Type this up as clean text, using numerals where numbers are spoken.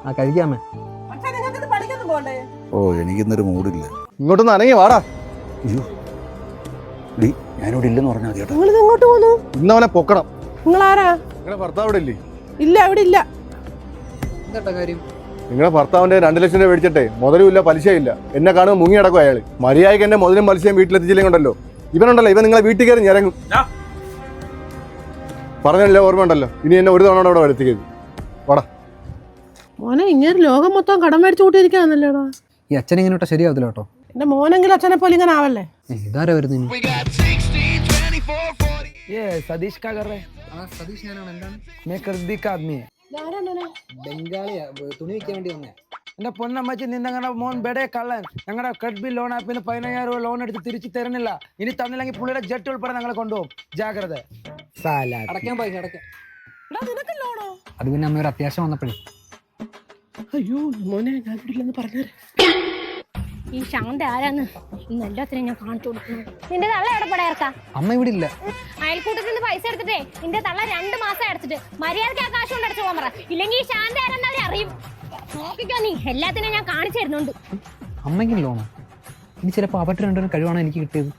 ആ കഴിക്കാമേ. ഓ എനിക്കിന്നൊരു മൂടില്ല. ഇങ്ങോട്ടൊന്ന് അനങ്ങി വാടാ. അയ്യോ ഡി ഞാനിവിടെ ഇല്ലെന്ന് പറഞ്ഞാൽ മതി കേട്ടോ. നിങ്ങൾ ഇങ്ങോട്ട് പോന്നു. ഇന്നവനെ പൊക്കണം. നിങ്ങൾ ആരാ? നിങ്ങളുടെ ഭർത്താവ് ഇവിടെ ഇല്ലേ? ഇല്ല, അവിടെ ഇല്ല. എന്താ കാര്യം? നിങ്ങളുടെ ഭർത്താവിന്റെ 2 ലക്ഷം രൂപ മേടിച്ചിട്ടേ മുതലും ഇല്ല പലിശയില്ല. എന്നെ കാണുമ്പോൾ മുങ്ങി അടക്കും അയാൾ. മര്യാദയ്ക്ക് എന്നെ മുതലും പലിശയും വീട്ടിലെത്തിച്ചില്ലെങ്കിലുണ്ടല്ലോ ഇവനുണ്ടല്ലോ, ഇവൻ നിങ്ങളെ വീട്ടിൽ കയറി ഞരങ്ങും. പറഞ്ഞല്ലോ, ഓർമ്മ ഉണ്ടല്ലോ. ഇനി എന്നെ ഒരു തവണ ഇവിടെ വരുത്തിക്കരുത്. വാടാ മോനെ, ഇങ്ങനെ ലോകം മൊത്തം കടം മേടിച്ചു കൂട്ടിയിരിക്കാന്നല്ലേടാ. ഈ അച്ഛൻ ഇങ്ങനെ വിട്ടാ ശരിയാവത്തില്ല കേട്ടോ. എന്റെ മോനെങ്കിലും അച്ഛനെ പോലെ ഇങ്ങനെ ആവല്ലേ. ഇതാരാ വരുന്നത്? ये सतीश क्या कर रहे हैं? സതീഷ് ഞാനാണ്. എന്താണ്? मैं कर्दी का आदमी है. ബംഗാളിയാ, തുണി വയ്ക്കാൻ വേണ്ടി വന്നേ. എന്റെ പൊന്നമ്മച്ചി, നിന്നങ്ങനെ മോൻ ബെടെ കള്ളൻ. ഞങ്ങളുടെ ക്രെഡിറ്റ് ബിൽ ലോൺ ആപ്പിന് 15,000 രൂപ ലോൺ എടുത്ത് തിരിച്ചു തരുന്നില്ല. ഇനി തന്നില്ലെങ്കിൽ പുള്ളിയുടെ ജെറ്റ് ഉൾപ്പെടെ ഞങ്ങളെ കൊണ്ടുപോകും. ജാഗ്രത. അടയ്ക്കാൻ പൈസ അടയ്ക്കാം. ലോണോ? അത് പിന്നെ അമ്മ ഒരു അത്യാവശ്യം വന്നപ്പോഴേ. അയ്യോ മോനെ, ഞാൻ ഇല്ലെന്ന് പറഞ്ഞേ. ഈ ശാന്ത ആരാന്ന് ഇന്ന് എല്ലാത്തിനും ഞാൻ കാണിച്ചു കൊടുക്കുന്നു. നിന്റെ തള്ള എവിടെ പടയർക്കാ? അമ്മ ഇവിടെ ഇല്ല. അയൽക്കൂട്ടത്തിൽ നിന്ന് പൈസ എടുത്തിട്ടേ നിന്റെ തള്ള 2 മാസം അടച്ചിട്ട് മര്യാദക്ക് ആ കാശ് കൊണ്ട് അടച്ചു പോകാൻ പറ. ഇല്ലെങ്കിൽ ഈ ശാന്ത ആരാന്ന് അവരെ അറിയും. നോക്കിക്കോ നീ, എല്ലാത്തിനും ഞാൻ കാണിച്ചു തരുന്നുണ്ട്. അമ്മയ്ക്കും ലോണോ? ഇനി ചിലപ്പോൾ അവരുടെ 2 കഴിവാണ് എനിക്ക് കിട്ടിയത്.